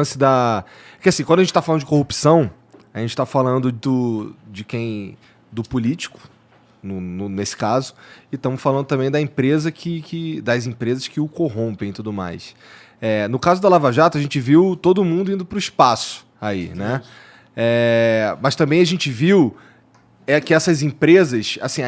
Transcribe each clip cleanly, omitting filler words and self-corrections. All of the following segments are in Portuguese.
lance da... Porque assim, quando a gente tá falando de corrupção, a gente tá falando do político, nesse caso, e estamos falando também da empresa das empresas que o corrompem e tudo mais. No caso da Lava Jato, a gente viu todo mundo indo para o espaço aí, né? Mas também a gente viu que essas empresas, assim,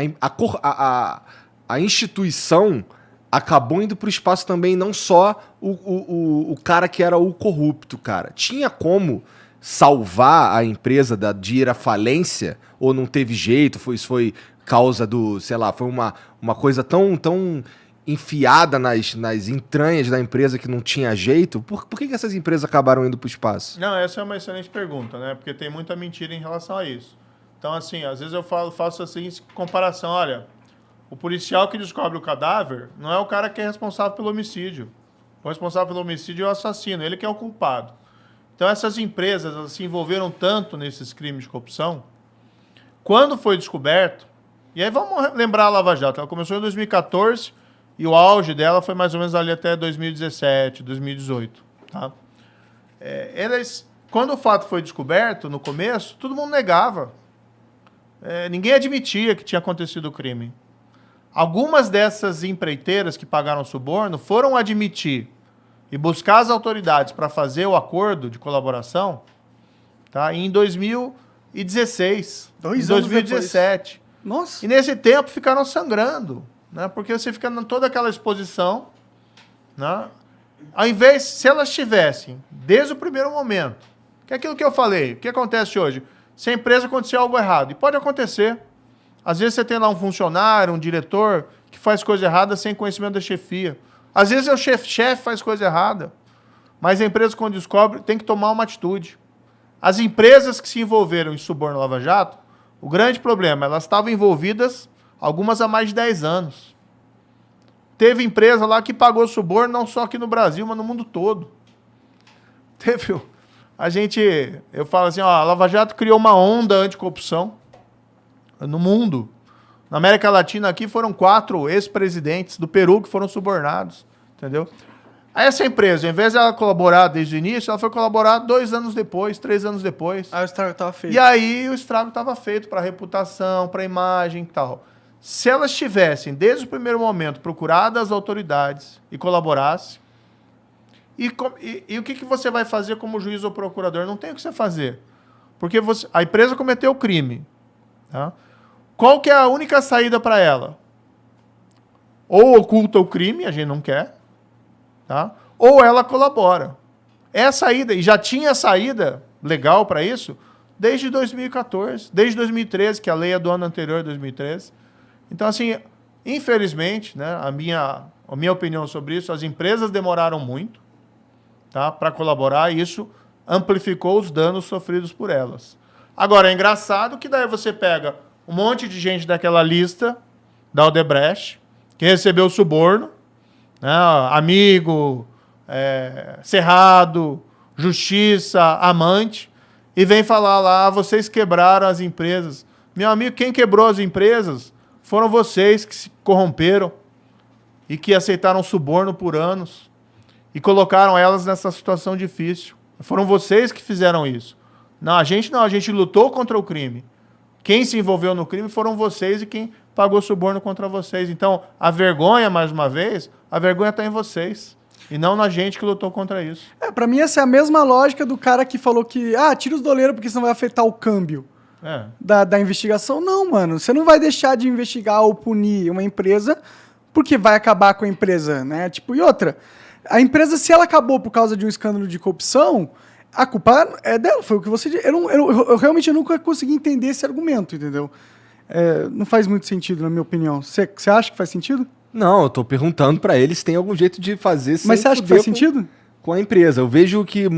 a instituição acabou indo para o espaço também, não só o cara que era o corrupto, cara. Tinha como salvar a empresa de ir à falência, ou não teve jeito, isso foi causa do, sei lá, foi uma coisa tão enfiada nas entranhas da empresa que não tinha jeito. Por que essas empresas acabaram indo para o espaço? Não, essa é uma excelente pergunta, né? Porque tem muita mentira em relação a isso. Então, assim, às vezes eu faço a seguinte comparação, olha, o policial que descobre o cadáver não é o cara que é responsável pelo homicídio. O responsável pelo homicídio é o assassino, ele que é o culpado. Então, essas empresas elas se envolveram tanto nesses crimes de corrupção, quando foi descoberto, e aí vamos lembrar a Lava Jato, ela começou em 2014 e o auge dela foi mais ou menos ali até 2017, 2018, tá? Quando o fato foi descoberto, no começo, todo mundo negava. Ninguém admitia que tinha acontecido o crime. Algumas dessas empreiteiras que pagaram suborno foram admitir e buscar as autoridades para fazer o acordo de colaboração, tá? Em 2016, em 2017. Nossa. E nesse tempo ficaram sangrando, né? Porque você fica em toda aquela exposição, né? Ao invés, se elas tivessem, desde o primeiro momento, que é aquilo que eu falei, o que acontece hoje? Se a empresa acontecer algo errado, e pode acontecer. Às vezes você tem lá um funcionário, um diretor, que faz coisa errada sem conhecimento da chefia. Às vezes o chefe faz coisa errada, mas a empresa, quando descobre, tem que tomar uma atitude. As empresas que se envolveram em suborno Lava Jato, o grande problema, elas estavam envolvidas, algumas há mais de 10 anos. Teve empresa lá que pagou suborno, não só aqui no Brasil, mas no mundo todo. Eu falo assim, a Lava Jato criou uma onda anticorrupção no mundo. Na América Latina aqui foram 4 ex-presidentes do Peru que foram subornados, entendeu? Aí essa empresa, ao invés de ela colaborar desde o início, ela foi colaborar 2 anos depois, 3 anos depois. Aí o estrago estava feito. E aí o estrago estava feito para a reputação, para a imagem e tal. Se elas tivessem, desde o primeiro momento, procurado as autoridades e colaborassem, e o que você vai fazer como juiz ou procurador? Não tem o que você fazer. Porque a empresa cometeu o crime. Tá? Qual que é a única saída para ela? Ou oculta o crime, a gente não quer, tá? Ou ela colabora. É a saída, e já tinha saída legal para isso desde 2014, desde 2013, que a lei é do ano anterior, 2013. Então, assim, infelizmente, né, a minha opinião sobre isso, as empresas demoraram muito, tá, para colaborar, e isso amplificou os danos sofridos por elas. Agora, é engraçado que daí você pega um monte de gente daquela lista da Odebrecht, que recebeu suborno, né, amigo, Cerrado, Justiça, Amante, e vem falar lá, vocês quebraram as empresas. Meu amigo, quem quebrou as empresas foram vocês que se corromperam e que aceitaram suborno por anos e colocaram elas nessa situação difícil. Foram vocês que fizeram isso. Não, a gente lutou contra o crime. Quem se envolveu no crime foram vocês e quem pagou suborno contra vocês. Então, a vergonha, mais uma vez, a vergonha está em vocês. E não na gente que lutou contra isso. Pra mim essa é a mesma lógica do cara que falou que, tira os doleiros porque senão vai afetar o câmbio da investigação. Não, mano, você não vai deixar de investigar ou punir uma empresa porque vai acabar com a empresa, né? Tipo, e outra, a empresa, se ela acabou por causa de um escândalo de corrupção, a culpa é dela, foi o que você disse. Eu realmente nunca consegui entender esse argumento, entendeu? Não faz muito sentido, na minha opinião. Você acha que faz sentido? Não, eu tô perguntando pra eles se tem algum jeito de fazer sem Mas você acha que faz sentido? Com a empresa. Eu vejo que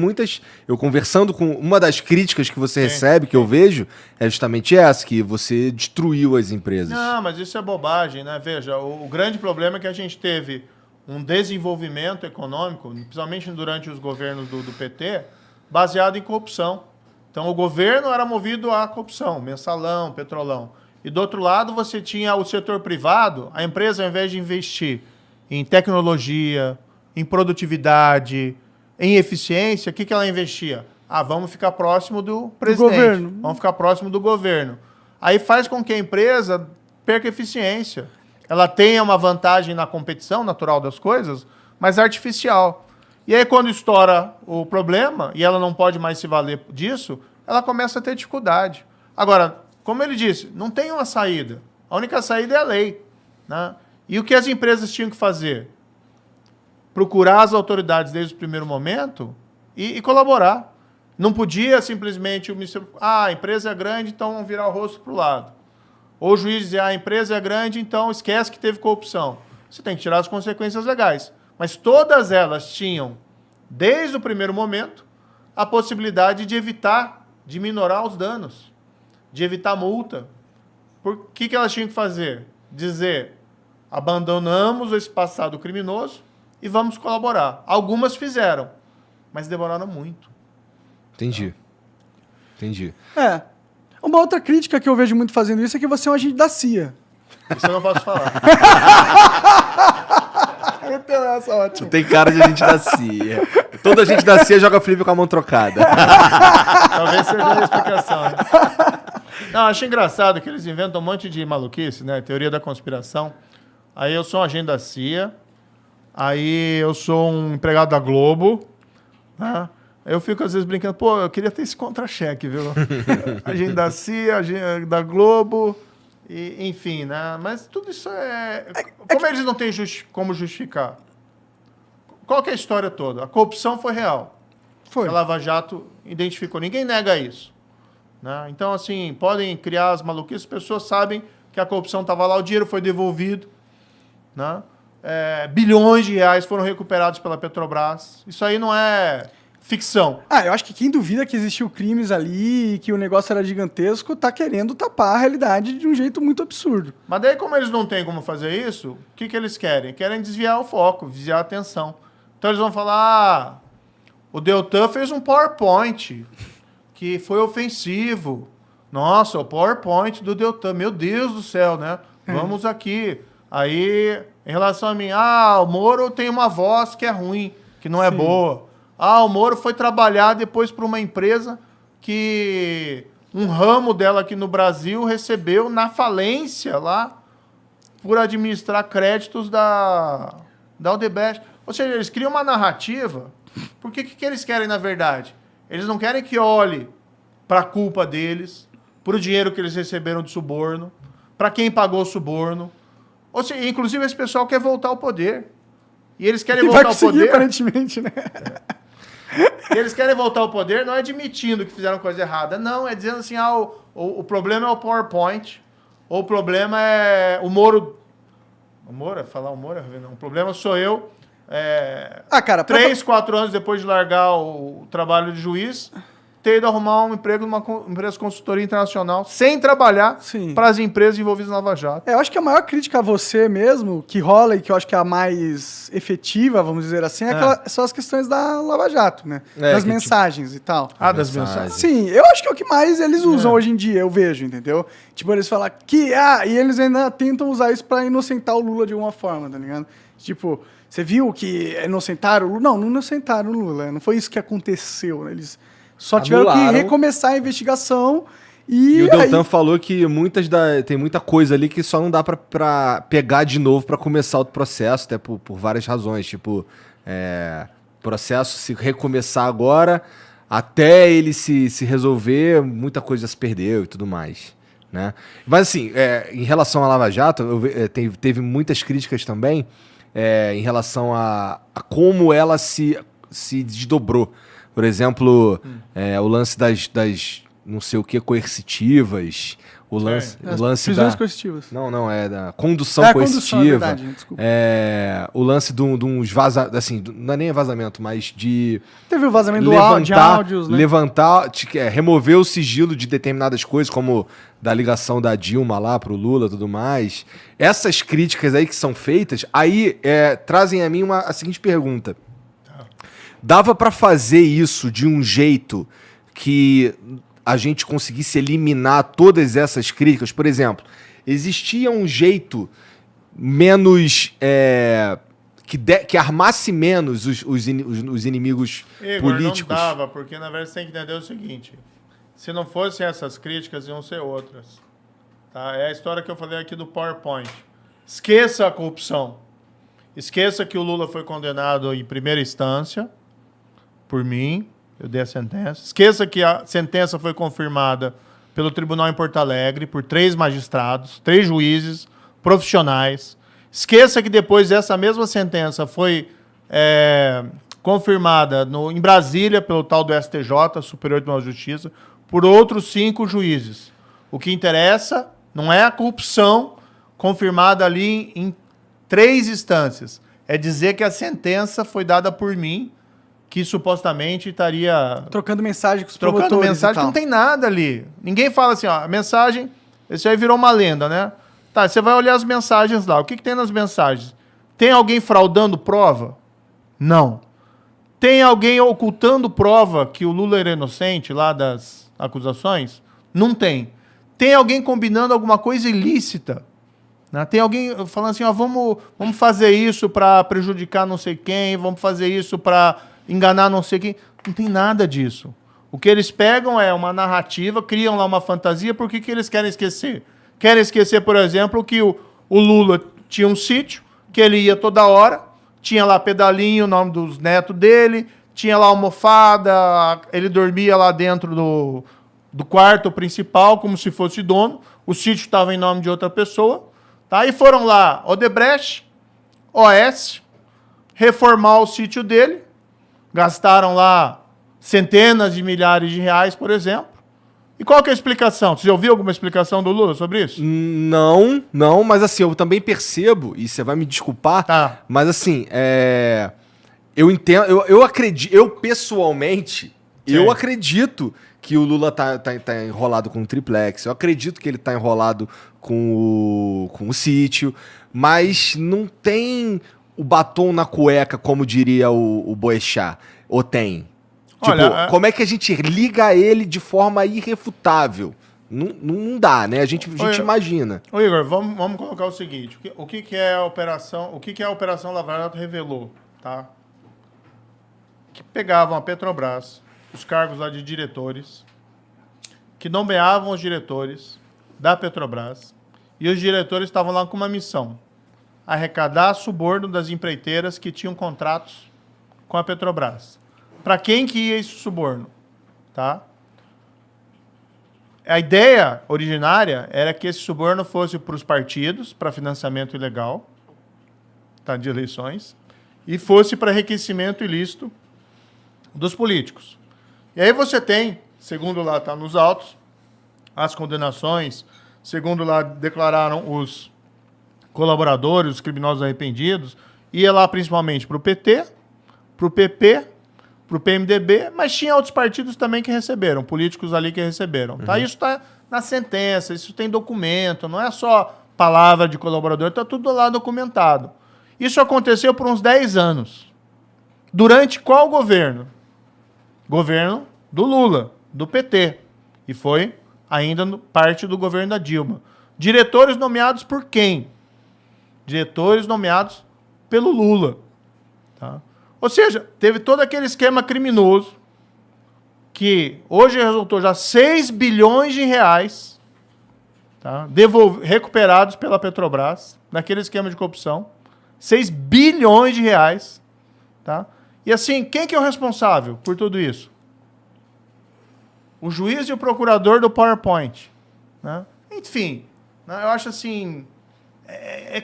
eu conversando com uma das críticas que você recebe, que eu vejo, é justamente essa, que você destruiu as empresas. Não, mas isso é bobagem, né? Veja, o grande problema é que a gente teve um desenvolvimento econômico, principalmente durante os governos do PT, baseado em corrupção. Então, o governo era movido à corrupção, mensalão, petrolão. E do outro lado, você tinha o setor privado, a empresa, ao invés de investir em tecnologia, em produtividade, em eficiência, o que ela investia? Vamos ficar próximo do presidente. Do governo. Vamos ficar próximo do governo. Aí faz com que a empresa perca eficiência. Ela tenha uma vantagem na competição natural das coisas, mas artificial. E aí, quando estoura o problema, e ela não pode mais se valer disso, ela começa a ter dificuldade. Agora, como ele disse, não tem uma saída. A única saída é a lei. Né? E o que as empresas tinham que fazer? Procurar as autoridades desde o primeiro momento e colaborar. Não podia simplesmente o ministério... a empresa é grande, então vamos virar o rosto para o lado. Ou o juiz dizer, a empresa é grande, então esquece que teve corrupção. Você tem que tirar as consequências legais. Mas todas elas tinham, desde o primeiro momento, a possibilidade de evitar, de minorar os danos, de evitar multa. Por que elas tinham que fazer? Dizer, abandonamos esse passado criminoso e vamos colaborar. Algumas fizeram, mas demoraram muito. Entendi. Uma outra crítica que eu vejo muito fazendo isso é que você é um agente da CIA. Isso eu não posso falar. Então, essa ótima. Tem cara de agente da CIA. Toda agente da CIA joga flip com a mão trocada. Talvez seja a explicação. Né? Não, acho engraçado que eles inventam um monte de maluquice, né? Teoria da conspiração. Aí eu sou um agente da CIA. Aí eu sou um empregado da Globo. Né? Eu fico, às vezes, brincando, eu queria ter esse contra-cheque, viu? Agente da CIA, agente da Globo, enfim, né? Mas tudo isso como eles não têm como justificar? Qual que é a história toda? A corrupção foi real. Foi. A Lava Jato identificou. Ninguém nega isso. Né? Então, assim, podem criar as maluquices, as pessoas sabem que a corrupção estava lá, o dinheiro foi devolvido, né? Bilhões de reais foram recuperados pela Petrobras. Isso aí não é... ficção. Eu acho que quem duvida que existiu crimes ali e que o negócio era gigantesco tá querendo tapar a realidade de um jeito muito absurdo. Mas daí, como eles não têm como fazer isso, o que eles querem? Querem desviar o foco, desviar a atenção. Então eles vão falar, o Deltan fez um PowerPoint que foi ofensivo. Nossa, o PowerPoint do Deltan, meu Deus do céu, né? Vamos aqui. Aí, em relação a mim, o Moro tem uma voz que é ruim, que não é boa. O Moro foi trabalhar depois para uma empresa que um ramo dela aqui no Brasil recebeu na falência lá por administrar créditos da Odebrecht. Ou seja, eles criam uma narrativa. Porque o que eles querem, na verdade? Eles não querem que olhe para a culpa deles, para o dinheiro que eles receberam de suborno, para quem pagou o suborno. Ou seja, inclusive esse pessoal quer voltar ao poder. E eles querem voltar ao poder... aparentemente, né? Eles querem voltar ao poder não é admitindo que fizeram coisa errada. Não, é dizendo assim, o problema é o PowerPoint. Ou o problema é o Moro... O Moro? Falar o Moro? Não, o problema sou eu. 3, 4 anos depois de largar o trabalho de juiz, ter ido arrumar um emprego numa empresa de consultoria internacional, sem trabalhar para as empresas envolvidas na Lava Jato. Eu acho que a maior crítica a você mesmo, que rola e que eu acho que é a mais efetiva, vamos dizer assim, são as questões da Lava Jato, né? Das mensagens e tal. Das mensagens. Sim, eu acho que é o que mais eles usam hoje em dia, eu vejo, entendeu? Tipo, eles falam que... e eles ainda tentam usar isso pra inocentar o Lula de alguma forma, tá ligado? Tipo, você viu que inocentaram o Lula? Não inocentaram o Lula, não foi isso que aconteceu, né? Eles... Só tiveram que recomeçar a investigação e o Deltan falou que tem muita coisa ali que só não dá pra pegar de novo pra começar outro processo, até por várias razões. Tipo, processo se recomeçar agora, até ele se resolver, muita coisa já se perdeu e tudo mais. Né? Mas assim, em relação à Lava Jato, teve muitas críticas também em relação a como ela se desdobrou. Por exemplo, o lance das não sei o que coercitivas, o lance prisões coercitivas. Não, é da condução coercitiva. É verdade, desculpa. O lance de uns vazamentos, assim, não é nem vazamento, mas de... Teve o vazamento de áudios, né? Remover o sigilo de determinadas coisas, como da ligação da Dilma lá pro Lula e tudo mais. Essas críticas aí que são feitas, aí trazem a mim a seguinte pergunta. Dava para fazer isso de um jeito que a gente conseguisse eliminar todas essas críticas? Por exemplo, existia um jeito menos que armasse menos os inimigos políticos. Não dava, porque na verdade você tem que entender o seguinte: se não fossem essas críticas, iam ser outras. Tá? É a história que eu falei aqui do PowerPoint. Esqueça a corrupção. Esqueça que o Lula foi condenado em primeira instância por mim, eu dei a sentença. Esqueça que a sentença foi confirmada pelo tribunal em Porto Alegre por 3 magistrados, 3 juízes profissionais. Esqueça que depois essa mesma sentença foi confirmada em Brasília pelo tal do STJ, Superior Tribunal de Justiça, por outros 5 juízes. O que interessa não é a corrupção confirmada ali em 3 instâncias. É dizer que a sentença foi dada por mim, que supostamente estaria... Trocando mensagem com os promotores. Trocando mensagem, não tem nada ali. Ninguém fala assim, ó, a mensagem... Isso aí virou uma lenda, né? Tá, você vai olhar as mensagens lá. O que tem nas mensagens? Tem alguém fraudando prova? Não. Tem alguém ocultando prova que o Lula era inocente lá das acusações? Não tem. Tem alguém combinando alguma coisa ilícita? Né? Tem alguém falando assim, ó, vamos fazer isso para prejudicar não sei quem, vamos fazer isso para enganar não sei quem. Não tem nada disso. O que eles pegam é uma narrativa, criam lá uma fantasia, por que eles querem esquecer? Querem esquecer, por exemplo, que o Lula tinha um sítio, que ele ia toda hora, tinha lá pedalinho, o nome dos netos dele, tinha lá almofada, ele dormia lá dentro do quarto principal, como se fosse dono, o sítio estava em nome de outra pessoa, tá? E foram lá Odebrecht, OS, reformar o sítio dele, gastaram lá centenas de milhares de reais, por exemplo. E qual que é a explicação? Você já ouviu alguma explicação do Lula sobre isso? Não, mas assim, eu também percebo, e você vai me desculpar, tá. Mas assim, eu entendo, eu acredito, eu pessoalmente, Sim. eu acredito que o Lula tá enrolado com o triplex, eu acredito que ele tá enrolado com o sítio, mas não tem o batom na cueca, como diria o Boechat, ou tem? Olha, Tipo, como é que a gente liga ele de forma irrefutável? Não dá, né? A gente imagina. Ô Igor, vamos colocar o seguinte. O que é a Operação Lava Jato revelou, tá? Que pegavam a Petrobras, os cargos lá de diretores, que nomeavam os diretores da Petrobras, e os diretores estavam lá com uma missão: arrecadar suborno das empreiteiras que tinham contratos com a Petrobras. Para quem que ia esse suborno? Tá? A ideia originária era que esse suborno fosse para os partidos, para financiamento ilegal, tá, de eleições, e fosse para enriquecimento ilícito dos políticos. E aí você tem, segundo lá está nos autos, as condenações, segundo lá declararam os colaboradores, os criminosos arrependidos, ia lá principalmente para o PT, para o PP, para o PMDB, mas tinha outros partidos também que receberam, políticos ali que receberam. Tá? Isso está na sentença, isso tem documento, não é só palavra de colaborador, está tudo lá documentado. Isso aconteceu por uns 10 anos. Durante qual governo? Governo do Lula, do PT. E foi ainda parte do governo da Dilma. Diretores nomeados por quem? Diretores nomeados pelo Lula. Tá? Ou seja, teve todo aquele esquema criminoso que hoje resultou já 6 bilhões de reais, tá, recuperados pela Petrobras, naquele esquema de corrupção. 6 bilhões de reais. Tá? E assim, quem que é o responsável por tudo isso? O juiz e o procurador do PowerPoint. Né? Enfim, né, eu acho assim, é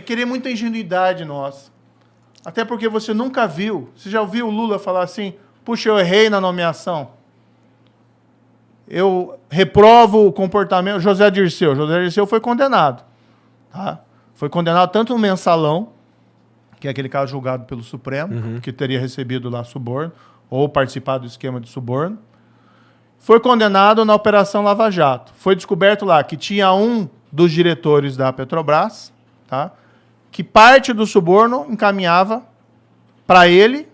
querer muita ingenuidade nossa. Até porque você nunca viu. Você já ouviu o Lula falar assim, puxa, eu errei na nomeação. Eu reprovo o comportamento... José Dirceu foi condenado. Tá? Foi condenado tanto no mensalão, que é aquele caso julgado pelo Supremo, que teria recebido lá suborno, ou participado do esquema de suborno. Foi condenado na Operação Lava Jato. Foi descoberto lá que tinha um dos diretores da Petrobras, tá, que parte do suborno encaminhava para ele,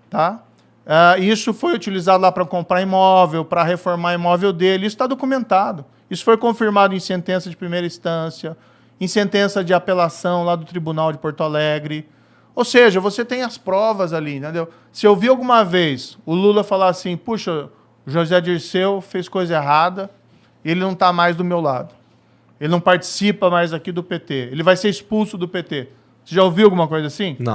tá? Isso foi utilizado lá para comprar imóvel, para reformar imóvel dele. Isso está documentado. Isso foi confirmado em sentença de primeira instância. em sentença de apelação lá do Tribunal de Porto Alegre. Ou seja, você tem as provas ali, entendeu? Se eu vi alguma vez o Lula falar assim, puxa, o José Dirceu fez coisa errada, ele não está mais do meu lado. Ele não participa mais aqui do PT. Ele vai ser expulso do PT. Você já ouviu alguma coisa assim? Não.